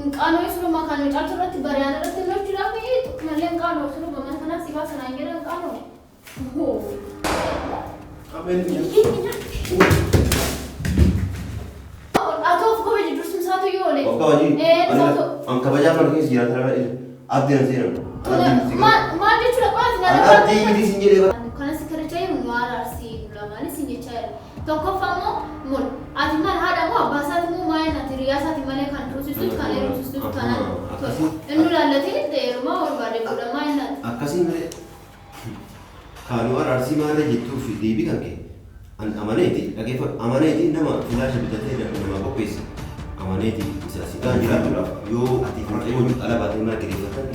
Inqaanoo isuma kan caaltu irratti bari'aan irratti lolchuudhaaf malee inqaanoo isuma mana kana si baasan aan jedhan inqaanoo. Atoof kabaji dursun saatu yoo oole. Kabaji. An kabajaa mana keessa jiraatan irra abdii na seenan. Maal jechuudha qo'aati na dhagaa. Abdii miti sin jedhee bara. Kanas karachaa jiru nu araarsii lamaanis hin jechaa jira. Tokkoffaa immoo mul ati maal haadha moo abbaa isaati moo maayeen ati riyaa isaati malee kan tursiisuutu kan heerumsiisuutu kanaan inni laallatee dheerumaa barbaade godha maayeen ati. Akkasii malee kaanuu araarsii maala jettuuf deebii kan kee amaneeti dhageeffadhu amaneeti nama filaasha bitatee nama qopheessa amaneeti isa sitaan jiraatudha yoo ati fuudhee hojii ala baatee mana kireeffatan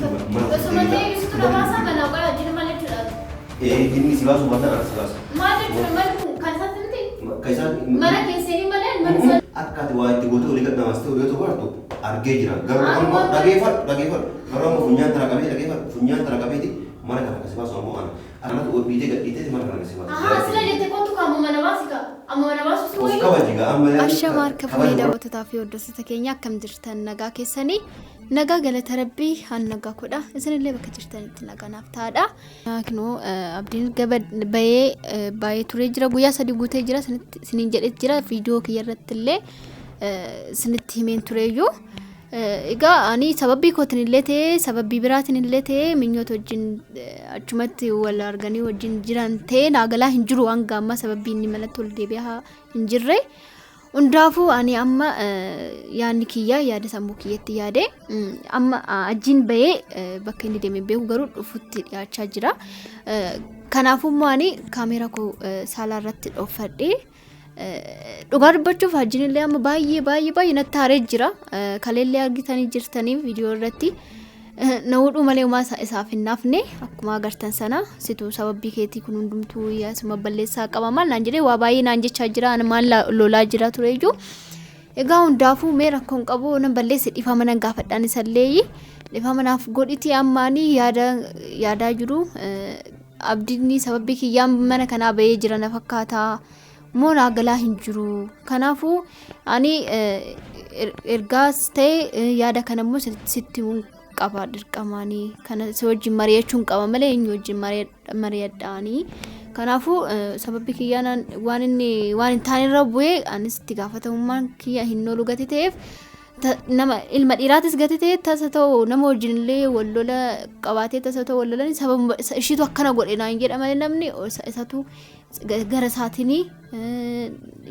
osuma ta'ee ibsitu nabaasaa mana qola jira malee jedhaatu. Inni si baasu baatan ana si baasu. Maal jechuudha maal kan isaatti miti? Kan isaan mana keessanii malee mana akka ati waa itti gootee olii gadnamaas ta'u yoo ta'u argee jira garuu ammoo dhageeffadhu garuu ammoo funyaan tana qabee dhageeffadhu funyaan tana qabeeti mana kana kasi baasu ammoo anatu dhiitee gadhiitee mana kana kasi baasu. Sila jettee kootu kaamuu mana baasika amma mana baasu si wayii. Kabajiga amma Ashama harka fuudhee daawwattotaa fi hordoftoota keenya akkam jirtan nagaa keessanii nagaa galata rabbii han nagaa kudha isinillee bakka jirtanitti nagaanaaf taadha. Kunoo abdiin gaba bayee turee jira guyyaa 3 guutee jira siniin jedhee jira viidiyoo kiyya irratti illee sinitti himeen tureeyyuu. Egaa ani sababii kootiin illee ta'ee sababii biraatiin illee ta'ee minyoota wajjin achumatti wal arganii wajjin jiran ta'ee naagalaa hin jiru hanga amma sababii inni malatti ol deebi'aa hin jirre. Hundaafuu ani amma yaadni kiyya yaada sammuu kiyyatti yaade amma ajiin bahee bakka inni deemee beeku garuu dhufutti dhiyaachaa jira. Kanaafuu immoo ani kaameeraa koo saalaa irratti dhoofadhee dhugaa dubbachuuf ajiin illee amma baay'ee natti haaree jira. Kaleellee argitanii jirtanii viidiyoo irratti nawudhu malee umaa isaaf hin naafne akkuma agartan sana situ sababii keetii kun hundumtuu yaasuma balleessaa qaba maal naan jedhee waa baay'ee naan jechaa jira maal lolaa jira tureeyyuu. Egaa hundaafuu mee rakkoon qabu nan balleesse dhifama nan gaafadhaan isallee dhifama naaf godhiti ammaanii yaadaa jiru. Abdiin sababii kiyyaan mana kanaa bahee jira na fakkaata moo naagalaa hin jiru. Kanaafuu ani ergaas ta'e yaada kanammoo sitti qaba dirqamaanii kana si wajjin mari'achuun qaba malee inni wajjin mari'adhaanii. Kanaafuu sababii kiyyaan waan hin taanerra bu'ee anis itti gaafatamummaan kiyya hin oolu gati ta'eef nama ilma dhiiraatis gati ta'e tasa ta'u nama wajjin illee wal lola qabaatee tasa ta'u wal lolan sababa ishiitu akkana godhe naan jedha malee namni isatu gara isaatiin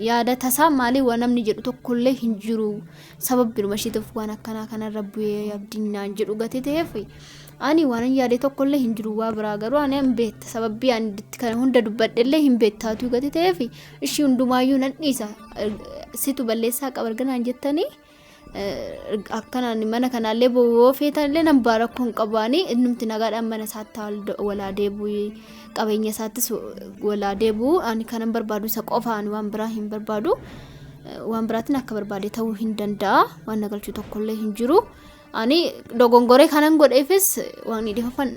yaada tasaa maalii waan namni jedhu tokkollee hin jiru sababbiinuma ishiitiif waan akkanaa kanarra bu'ee abdiin naan jedhu gati ta'eef ani waan yaade tokkollee hin jiru waa biraa garuu ani hin beekta sababii ani kana hunda dubbadhellee hin beektaatu gati ta'eef ishii hundumaayyuu nan dhiisa situ balleessaa qaba arganaan jettanii akkanaan mana kanaallee boo feetanillee nan baarakkoon qabaanii innumti nagaadhaan mana isaatti walaa deebi'u qabeenya isaattis walaa deebi'u ani kanan barbaadu isa qofaan waan biraa hin barbaadu waan biraatiin akka barbaade ta'uu hin danda'a waan nagalchuu tokkollee hin jiru. Ani dogongoree kanan godheefis waan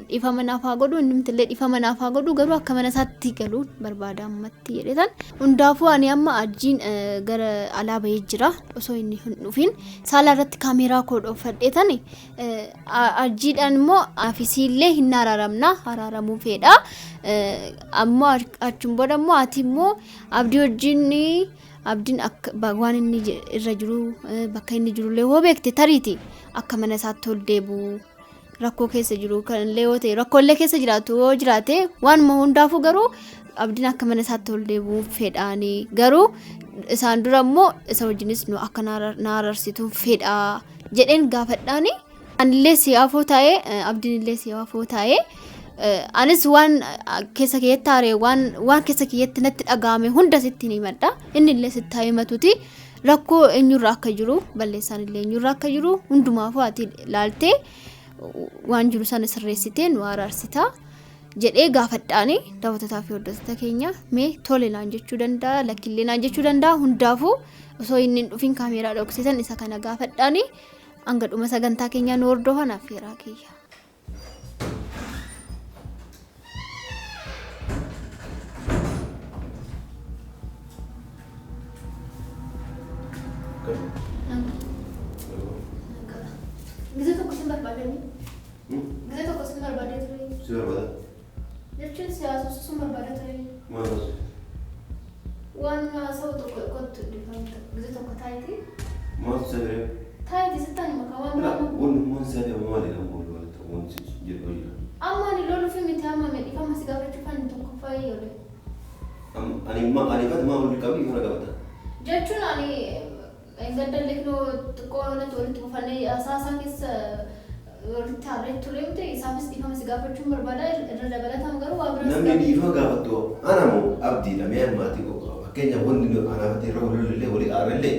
dhifama naaf haa godhu innumtillee dhifama naaf haa godhu garuu akka mana isaatti galuu barbaada ammatti jedhetan. Hundaafuu ani amma ajiin gara alaa bahee jira osoo inni hin dhufin saala irratti kaameeraa koo dhoofadheetan ajiidhaan immoo afisiillee hin araaramuu fedha. Ammoo achuun booda immoo ati immoo abdii wajjin abdiin akka waan inni irra jiru bakka inni jirullee hoo beekte tariiti akka mana isaatti ol deebi'u rakkoo keessa jiru kanallee yoo ta'e rakkoolee keessa jiraatu yoo jiraate waan hundaafuu garuu abdiin akka mana isaatti ol deebi'u fedhaanii garuu isaan dura immoo isa wajjinis nu akka na ararsitu fedha jedheen gaafadhaani anillee siyaafoo taa'ee abdiinillee siyaafoo taa'ee. Anis waan keessa kiyyatti taaree waan keessa kiyyatti natti dhagahame hunda sitti ni madda inni illee sitti haa himatuti rakkoo eenyurra akka jiru balleessaan illee eenyurra akka jiru hundumaafuu ati laaltee waan jiru sana sirreessitee nu araarsita jedhee gaafadhaani daawwatataa fi hordoftoota keenya mee tole naan jechuu danda'a lakkillee naan jechuu danda'a hundaafuu osoo inni hin dhufin kaameeraa dhoksisan isa kana gaafadhaani hanga dhuma sagantaa keenyaa nu hordofan affeeraa kiyya. barbaadani. Gizee tokko sin barbaadee ture. Si barbaada? Jechuun siyaasa sun barbaadee ture. Maal taasisu? Waan haasa'u tokko kottu gizee tokko taayiti. Maal sabiree? Taayiti sittaan maqaa waan biraama. Waan sadii maalidha maal walitti waan jedhu hojii. Amma ani loluu fi miti amma medhifama si gaafachuu kan tokko fayyii oole. Ani fata maa walitti qabii mana qabata? Jechuun ani gaddalee kinoo xiqqoo walitti buufannee asaasaa keessa walitti haarree ture miti isaafis dhiifama si gaafachuun barbaada irra dabalataan garuu waa biraa. Namni dhiifama gaafattu ana moo abdiidha mee maatii qofa fakkeenyaaf wanni anaafatti irra walillee walii aarallee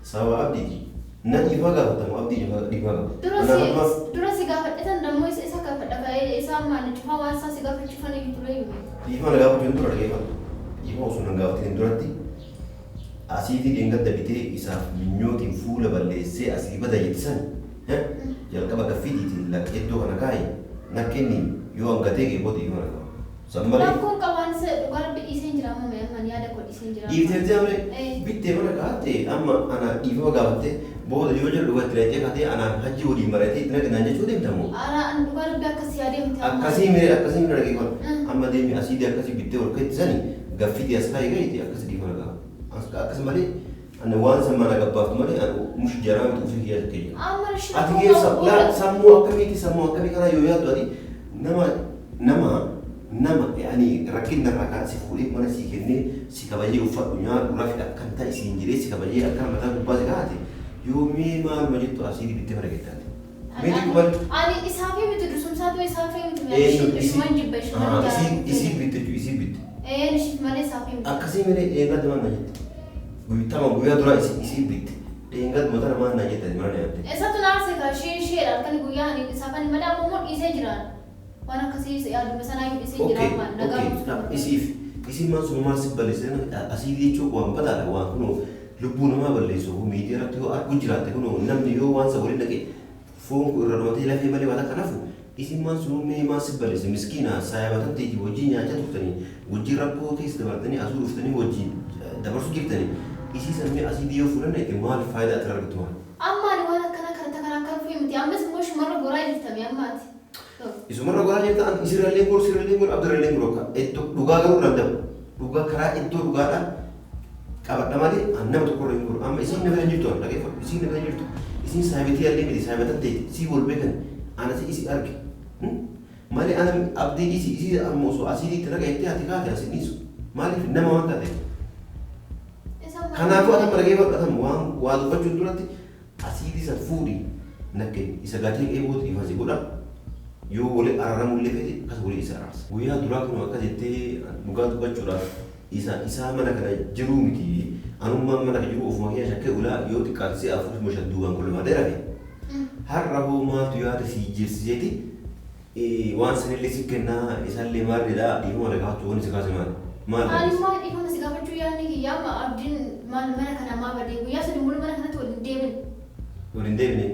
sababa abdiiti. Na dhiifama gaafatamu abdii dhiifama gaafatu. Dura si gaafadhatan dammoo isa gaafadha ka'ee isaa maal cufaa waan isaa si gaafachuufan iyyuu ture yume. Dhiifama gaafachuun dura dhageeffatu. Dhiifama osoo hin gaafatin duratti asiitii dheengadda bitee isaaf minyootiin fuula balleessee asii bada jettisan jalqaba gaffiitiin iddoo kana kaa'e nakkenni yoo hangatee geebooti dhiifama qaba. Sammalee. Rakkoon qabaan isa dhugaa dhiisee jira amma meeqman yaada koo dhiisee jira. Dhiiftee jiraamne bittee mana kaa'atte amma ana dhiifama gaafatte booda yoo jedhu dhugatti reetee kaatee anaan hajji waliin baratee itti naqinaan jechuu deemtamu. Ana dhugaa dubbii akkasii yaadee akkasii mire dhageeffatu amma deemi asii akkasii bittee ol keessanii gaffiti as kaa'ee gaiti akkasii dhiifama qaba. Akkas malee ana waan sammaa nagabbaaftu malee mush jaraamtu ofii kiyyaa keenya. Ati keessa sammuu akkamii kanaa yoo yaaddu ati nama yaani rakkinna irraa kaasee fuudhee mana sii kennee si kabajee uffadhu nyaadhu rafidha kan ta'e siin jiree si kabajee akka mataa gubbaa si kaa'ate yoo mee maaluma jettu asii bittee mana geettaate. Ani isaafii miti dusumsaatu isaafii miti ishiman jibba isii bitte. Ishii malee isaafii miti. Akkasii malee eeggadda maal na jette. Guyyaa duraa isii bitte. Eeggadda mataa namaa na jette mana na yaabde. Isatu naarse kaa sheedhaan kan guyyaa ani isaafanii malee ammoo dhiisee jiraan. Waan akkasii yaaduma sanaa yoo dhiisee jiraan maal nagaa isiin maan sun maal si balleessee asii jechuun waan badaadha waan kunoo lubbuu namaa balleessu miidiyaa irratti yoo argu jiraatte kunoo namni yoo waan isa waliin dhaqee foon kun irra dhumatee lafee malee waan akka nafu isin maan sun mee maan si balleesse miskiina saayabatan ta'e wajjin nyaachaa turtanii wajjin rakkoo keessa dabartanii asuu dhuftanii wajjin dabarsuu jirtanii isii sammee asii biyyoo fuudhanna itti maal faayidaa irraa argattu maal. Amma ani waan akkana kan akka fi miti ammas immoo shumarra goraa jirtami ammaati. Isumarra goraa jirtan isirrallee gor abdirrallee gor dhugaa garuu danda'u dhugaa karaa iddoo dhugaadhaan qabadha malee nama tokko irra hin gor amma isin nama jirtu dhageeffatu isin nama jirtu isin saayibatii allee miti saayibatan ta'e sii wal beekan ana isi arge malee ana abdii isi ammoo osoo asiitti naqa jettee ati kaate asin dhiisu maaliif nama waan taate kanaafuu atama dhageeffatu waa dubbachuun duratti asiitii san fuudhi naqqe isa gatii eebooti ifasi godha yoo wali araramullee fedhe akkas walii isa araarsa. Guyyaa duraa kun akka jettee dhugaa dubbachuudhaaf isaa mana kana jiruu miti anummaan mana kana jiru ofuma kiyya shakkee ulaa yoo xiqqaatise afur shan duubaan kolmaa dheerate. Har'a hoo maaltu yaada si jijjiirsiseeti waan sanillee si kennaa isaallee maalidhaa dhiifama dhagaafachuu wanni si kaase maali? Maali? Ani maal dhiifama si gaafachuu yaadni kiyyaa amma abdiin maal mana kana maa badee guyyaa sadii mulu mana kanatti waliin deemin. Waliin deemne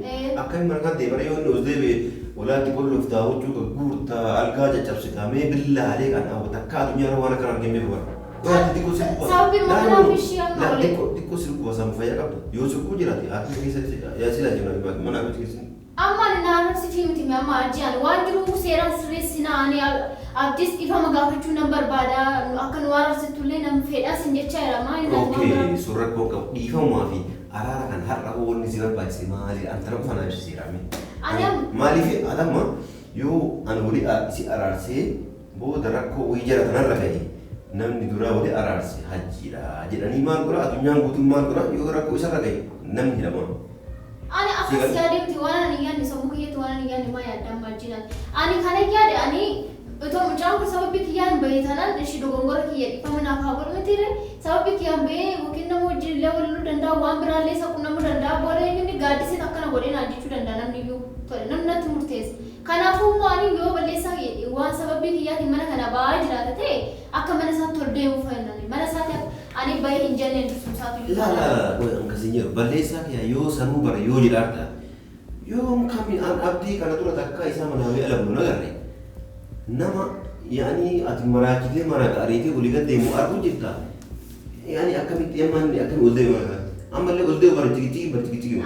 akkamiin mana kana deemanii yoo inni os deebi'e walaatti qollof daawwachuu gurgurta algaa caccabsitamee billaalee kan daawwata akka addunyaa waan akka argamee bara. Waanti xiqqoo sirbuuba. Sababiin magaalaa fi ishee amma olee. Xiqqoo sirbuuba sammuu fayyaa qabda. Yoo sirbuu jiraate haati keessatti yaasila jenna mana abiti keessatti. Amma ani naannoo sitii miti amma ajjaan waan jiru seeraan sirreessinaa ani abdiis dhiifama gaafachuu nan barbaada akka nu araarsittullee nan fedhaa sin jecha jedhama. Ookee suuraa koo qabu dhiifamaa fi araara kan har'a wanni si barbaachise maali antara uffanaa ibsiseerame. Maaliif adamma yoo ani walii si araarsee booda rakkoo wayii jala kanarra gahe namni duraa walii araarse hajjiidha jedhanii maal godha addunyaan guutuun maal godha yoo rakkoo isarra gahe namni hidhama. Ani akkas yaadamti waan ani yaadni sammuu kiyyatti waan ani yaadni maa yaaddan maajjinan. Ani kana yaade ani otoo mucaan kun sababii kiyyaan bahee tanaan ishii dogongora kiyya dhiifama naaf haa godhu miti sababii kiyyaan bahee yookiin nama wajjin illee waliluu danda'a waan biraallee isa qunnamuu danda'a booda inni gaaddisiin akkana godhee naan jechuu danda'a namni iyyuu tole namni natti murteessa. Kanaafuu immoo ani yoo balleessaa waan sababii kiyyaatiin mana kana ba'aa jiraata ta'e akka mana isaatti ol deemuu fayyadamne mana isaatti ani bahee hin jenneen dursumsaatu iyyuu. Laala akkasiin jiru balleessaa kiyya yoo sanuu bara yoo jedhaarta yoo kamiin abdii kana dura takka isaa manaawee ala bulu nagarre nama yaani ati maraachitee mana qaariitee walii gad deemu arguu jirta yaani akkamitti ammaan akkami ol deemu ammallee ol deemu bara jigijigi.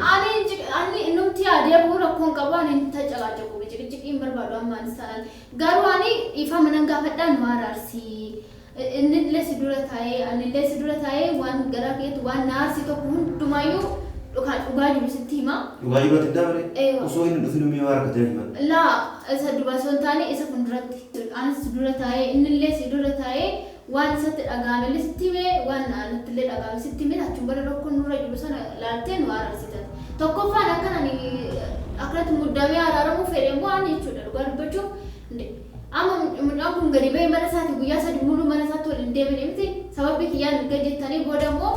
Ani innumti yaadee bu'uura rakkoon qabaan hin tajaajilu biqilchiin barbaadu ammaan isaan garuu ani ifa manan gaafadhaan maaraarsi inni illee si dura taa'ee ani illee si dura taa'ee waan gara keetu waan naarsi tokko hundumayyuu dhugaa jiru sitti hima dhugaa jiru ati dabre osoo hin dhufin umii waa rakkatanii himan laa isa duba son taane isa fuulduratti ani si dura taa'ee inni illee si dura taa'ee waan isatti dhagaame sitti hime waan naannatti illee dhagaame sitti hime achuun bara rakkoon nurra jiru sana laaltee nu araarsitan tokkoffaan akkanani akkanatti muddamee araaramuu fedhe immoo ani jechuudha dhugaa dubbachuuf amma mucaan kun gadi ba'ee mana isaati guyyaa sadii muluu mana isaatti waliin deemanii miti sababii kiyyaan erga jettanii booda immoo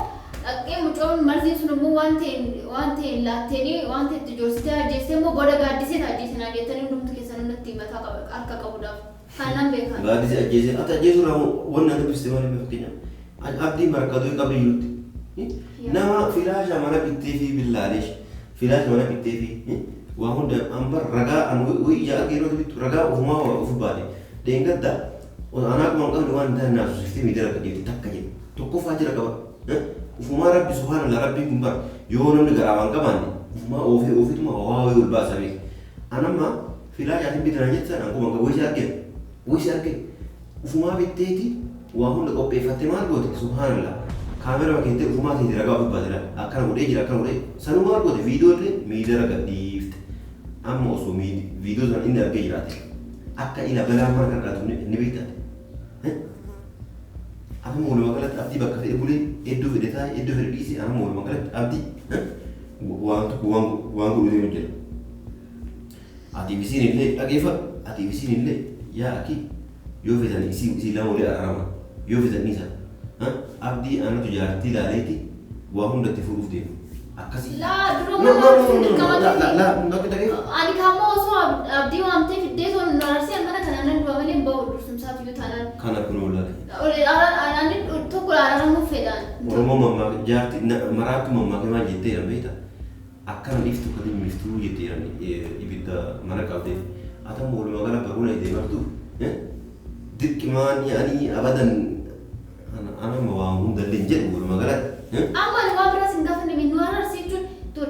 dhaqee mucaan marsii sun immoo waan ta'een laatteenii waan ta'etti ijoorsitee ajjeestee immoo booda gaaddisee ajjeesin ajjeettanii hundumtu keessan hundatti mataa harka qabuudhaaf kanan beekan. Gaaddisee ajjeesee ati ajjeesuu irraa wanni ati bistee malee fakkeenyaaf abdii marqatuu qabdi jirutti nama filaasha mana bittee fi billaaleesh filaasha mana bittee fi waa hunda ambar ragaa an ija argeeroo bittu ragaa ofumaa ofu baate deengadda anaa kuma qabdu waan ta'an naasu siftee miidara qajeelti takka jedhu tokkoffaa jira qaba ofumaa rabbi subhaanallah rabbii kun bar yoo namni garaa waan qabaanne ofumaa ofiituma waa wayii ol baasa beek anamma filaashaatiin bitanaa jettan an kuma wayisi argee ofumaa bitteeti waa hunda qopheeffatte maal goote subhaanallah kaamera bakkeetti ofumaa keetti ragaa ofi baate akkana godhee jira akkana godhee sanuu maal goote viidiyoolee miidara gadhiifte amma osoo viidiyoo sana inni argee jiraate akka ila balaa mana qarqaatu ni beektate amma walumaa galatti abdii bakka fedhe bulee iddoo fedhe taa'e iddoo fedhe dhiise amma walumaa galatti abdii waan tokko waan godhutee hojjeta atiivisiin illee dhageeffadhu atiivisiin illee yaa akki yoo fedhan isii lama walii araarama yoo fedhan isa abdii anatu jaartii ilaaleeti waa hundatti fuudhuuf deemu akkasii laa ani kaamoo osoo abdii waamtee fiddee toon naarsee mana kana nan du'a malee bahu dursumsaatu yoo taanaan kana kun olaale ani tokko araaramuuf fedhaan oromoo mammaa jaartii maraattu mammaa kemaa jettee jedhan beekta akkana iftu kadi miftuu jettee jedhan ibidda mana qabdee atamu walumaa gala baruuna idee martu dirqimaan yaanii abadan anama waa hundallee jedhu walumaa gala amma ni waa biraa sin gaafanne min nu araarsi jechuun tur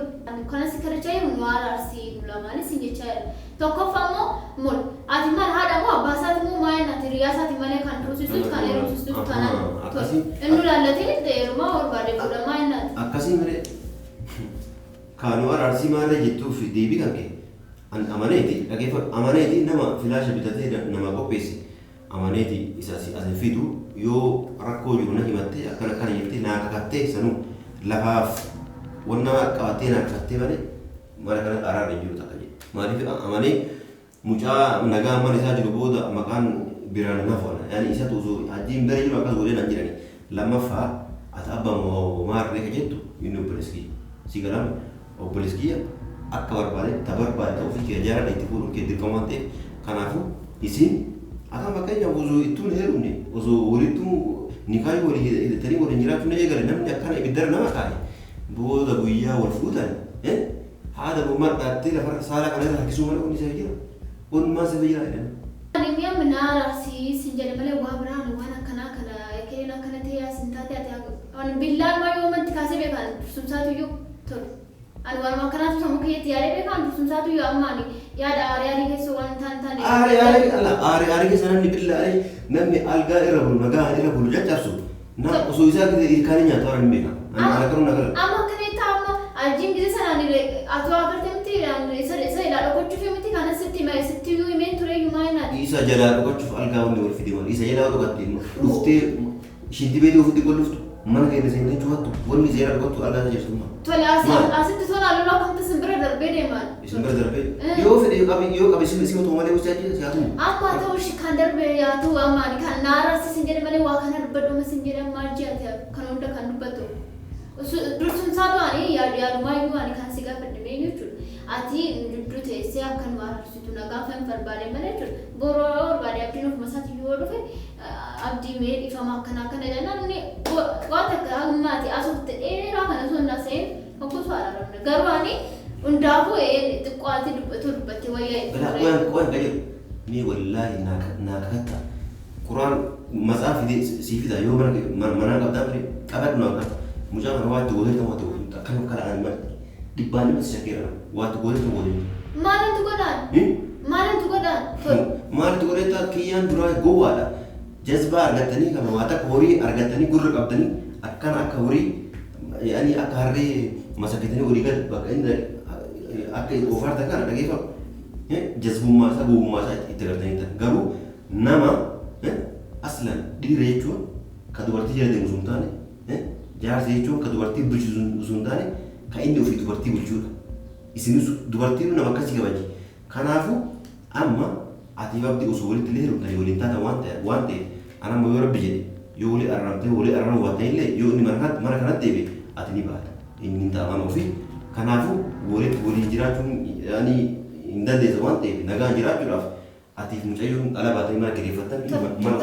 kanas karachaa jiru nu araarsi lamaani sin jechaa jiru tokkoffaa immoo mul ati maal haadha moo abbaa isaati moo maayeen ati riyaa isaati malee kan tursiisuutu kan heerumsiisuutu kanaan inni laallatee heerumaa barbaade fuudha maayeen ati akkasii miree kaanuu araarsi maal jettuuf deebii kan kee amaneeti dhageeffadhu amaneeti nama filaasha bitatee nama qopheesse amaneeti isa si asin fidu yoo rakkoo jiru na himattee akkana kana jettee naa kakattee sanuu lafaaf wanna qabattee naa kakattee malee mana kana araarra hin jiru takka jedhe maaliif amanee mucaa nagaa mana isaa jiru booda maqaan biraan naaf oola yaani isatu osoo hajjiin bira jiru akkas godhee nan jedhani lammaffaa ati abba maarree ka jettu inni obboleeskii si galame obboleeskiyya akka barbaade tabarbaade ofii kee jaaladha itti fuudhuun kee dirqamaan ta'e kanaafuu isin akka fakkeenyaaf osoo ittuun heerumne osoo walittuu nikaayi walii hidhatanii waliin jiraachuun eegale namni akkana ibiddara nama kaa'e booda guyyaa wal fuutan haadha gommaa dhaattee lafarra saala kana irra harkisuu malee hundi isa jira walumaa isa jira jedhan. Ani mi'a minaa sin jedhe malee waa biraan waan akkanaa kana keen akkana ta'e asin taate ati billaan waa yoo manti kaasee beekan dursumsaatu iyyuu tolu. Ani waan akkanaatu sammuu keetti yaadee beekan dursumsaatu iyyuu amma ani yaada aariyaarii keessa waan taane. Aariyaarii keessa namni billaalee namni algaa irra bulu nagaa irra bulu caccabsu nama osoo isaa ilkaanii nyaata waan hin beekan. Amma akkanitti amma aljiin gise sanaan atoo agartee miti isa ilaa dhokochuuf miti kana sitti iyyuu himeen ture iyyuu maayinaa. Isa jalaa dhokochuuf algaa wanni wal fide malee isa jalaa dhokattee dhuftee shinti beekee ofitti qoluftu mana keenya seentee cufattu wanni seera dhokattu algaa isa jirtu maal. Tole asitti tola lolaa kamta simbira darbee deemaan. Simbira darbee yoo fedhe yoo qabe si otoo malee hojjaa jira siyaatu. Amma ta'u shi kan darbee yaatu amma kan naaraarsi sin jedhe malee waa kana dubbadhu sin jedhe maal ji'ate kan hunda kan dubbatu. Dursumsaa du'anii yaadumaa iyyuu ani kan si gaafadhe beeku jechuudha. Ati dudduu teessee akka nu aarsitu na gaafa hin barbaade malee jechuudha. Boroo barbaade abdiin ofuma isaati yoo dhufe abdii mee dhifama akkana jennaan inni waan takka hammaati asootti dheeraa kana osoo hin haasa'in hoggusu araaramne. Garuu ani hundaafuu xiqqaatti dubbattee wayyaa itti. Waan qajeelu mee wallaahi naa kakatta quraan matsaa fidee sii fida yoo mana qabdaa ture qabadhu naa qabda. Mucaa kana waatti gootee kan waatti gootee akkana kalaan dhibbaan nama si shakkeera waatti gootee kan gootee Maal tu godhata kiyyaan dura gowwaadha. Jazbaa argatanii kan waata horii argatanii gurra qabdanii akkana akka horii yaani akka harree masakatanii horii gad bakka inni akka ofaarta kana dhageeffatu. Jazbummaa isaa gowwummaa isaa itti agartanii garuu nama aslan dhiira jechuun kan dubartii jala deemu sun taane jaarsa jechuun kan dubartii bulchisu sun taane kan inni ofii dubartii bulchuudha. Isinis dubartiin nama akkasii kabaji. Kanaafuu amma ati babdi osoo walitti illee hirumtanii waliin taatan waan ta'eef ana ammoo yoo rabbi jedhe yoo walii arramtee walii arramu waan ta'e illee yoo inni mana kanatti deebi'e ati ni baata. Inni hin ta'aman ofii. Kanaafuu walii jiraachuun yaani hin dandeessa waan ta'eef nagaan jiraachuudhaaf atiif mucayyoon ala baatanii mana kireeffattan mana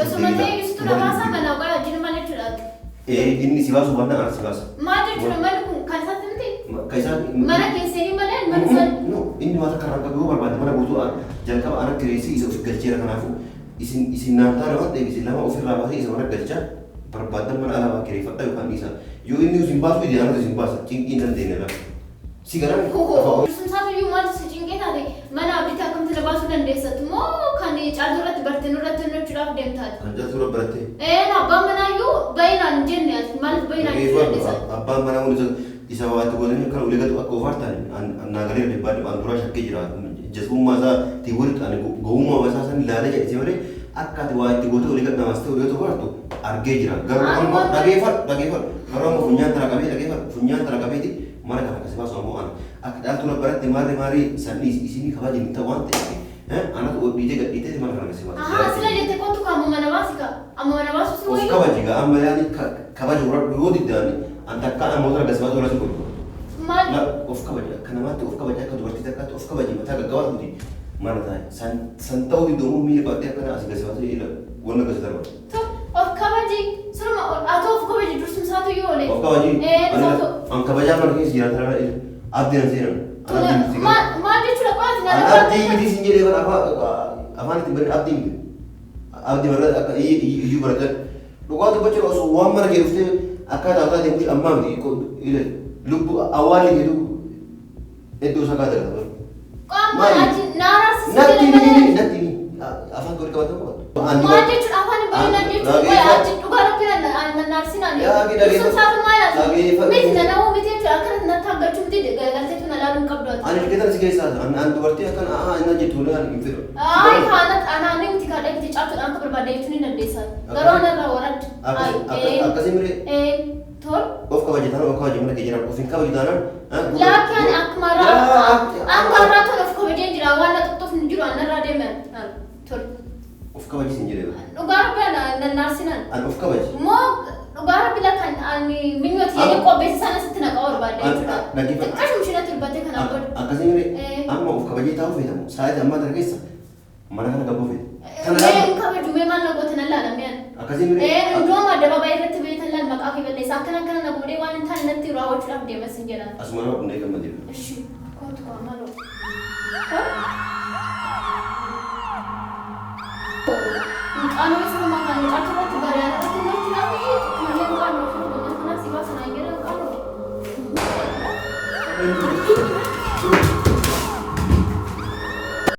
inni si baasu waan ta'an si baasa. Maal jechuudha malli kun kan isaatti miti? Kan isaatti mana keessanii malee mana isaatti. Inni waan akka rakkoo yoo barbaade mana guutuu jalqaba ana kireessii isa ofii galcheera kanaafuu isin naamtaa nama ta'eef isin lama ofirraa baasee isa mana galchaa barbaadan mana alaa kireeffadha yookaan dhiisa. Yoo inni isin baasu idee anatu isin baasa cinqii dandeenya lafa. Si garaa Sumsaatuyyuu maal si cinqee taate mana abdiitti akkamti na baasuu dandeessatu moo kan caaltuu irratti bartee nurratti hojjechuudhaaf deemtaati? Kan caaltuu irratti barattee? Abbaan manaayyuu baay'inaan jenne ati maaliif baay'inaan jechuu dandeessatu? Abbaan manaa kun isa waatti godhanii kan ulee gatu akka ofaar ta'an naagalee dhibbaadhi waan duraa shakkee jira. Jazbummaa isaa tiiwwan ta'an gowwummaa isaa san ilaalee jedhise malee akka ati waa itti gootee ulee gatu namaas ta'e ulee tokko hartu argee jira. Garuu amma dhageeffadhu. Garuu amma funyaan tana qabee dhageeffadhu. Funyaan tana qabeeti mana kana akkasii baasu ammoo ana. Akka dhaaltuu na baratti maarree sanni isinii kabajin ta'u waan ta'eef anatu dhiitee gadhiitee mana kana akkasii baasu. Sila jettee kootu kan amma mana baasika. Amma mana baasu si wayii. Of kabaji gaa amma yaani kabaja yoo diddaani anta akka namoota argasiis baasu irratti godhu. Maali? Of kabaja akka namaatti of kabaja akka dubartii takkaatti of kabaji mataa gaggabaa tuuti mana taa'e san ta'uu diddoomoo miila qabattee akkana asii gasi baasee ila wanna gasi darba. Of kabaji suruma ati of kabaji dursumsaatu yoo oole. Of kabaji an kabajaa mana keessa jiraatan abdii nan seenan. Maal jechuudha qo'aati na lafa. Abdii miti sin jedhee afaan itti bari abdii miti. Abdii barra akka iyyuu baratan dhugaa dubbachuu osoo waan mana kee dhuftee akkaataa isaa deemuuti ammaa miti lubbu awwaalli jedhu iddoo isaa kaata qaba. Qaamni naaraas natti afaan koo qabatan qaba. Maal jechuudha afaan baay'inaan jechuudha ati dhugaa rabbiin naarsinaan dursumsaatu maal miti na namuu miti jechuudha akka natti haggachuu miti galteetu na laaluun qabdu ati. Ani keessa si keessaa an dubartii akkan ina jettu na hin fedhu. Kaanat anaanii miti kaadha miti caatuudhaan akka barbaade jechuun ni dandeessaa. Garuu anarraa waraddu. Akkasii miree. Tol. Of kabajataan of kabajamana kee jiran of hin kabajataan. Laakiin akkamarraa tol of kabajee jira waan na xuxxuuf ni jiru anarraa deeman. Tol. Of kabajis hin jedhee. Dhugaa rabbiin naarsinaan. An of kabaji. Moo dhugaa rabbi lakkan ani minyooti jedhee qopheessa sana sitti naqaa barbaade jechuudha. Xiqqaa shumshinatti dubbattee kanaan godhu. Akkasii miree amma of kabajee taa'uu feetamu sa'aatii ammaa tana keessa mana kana gabboo feeta. Mee kabaju mee maal na goote nan laalameen. Akkasii miree. Iddooma addabaabaa irratti beekan laal maqaa fi balleessa akkana akkana na godhee waan hin taane natti raawwachuudhaaf deemas hin jedhan. Asuma nama hundee gammadee. Ishi kootu koo amaloo. Qaamni isa makaan caatu irratti bareedaa irratti natti dhaabee malee qaamni isa makaan si baasan ayyaana qaamni.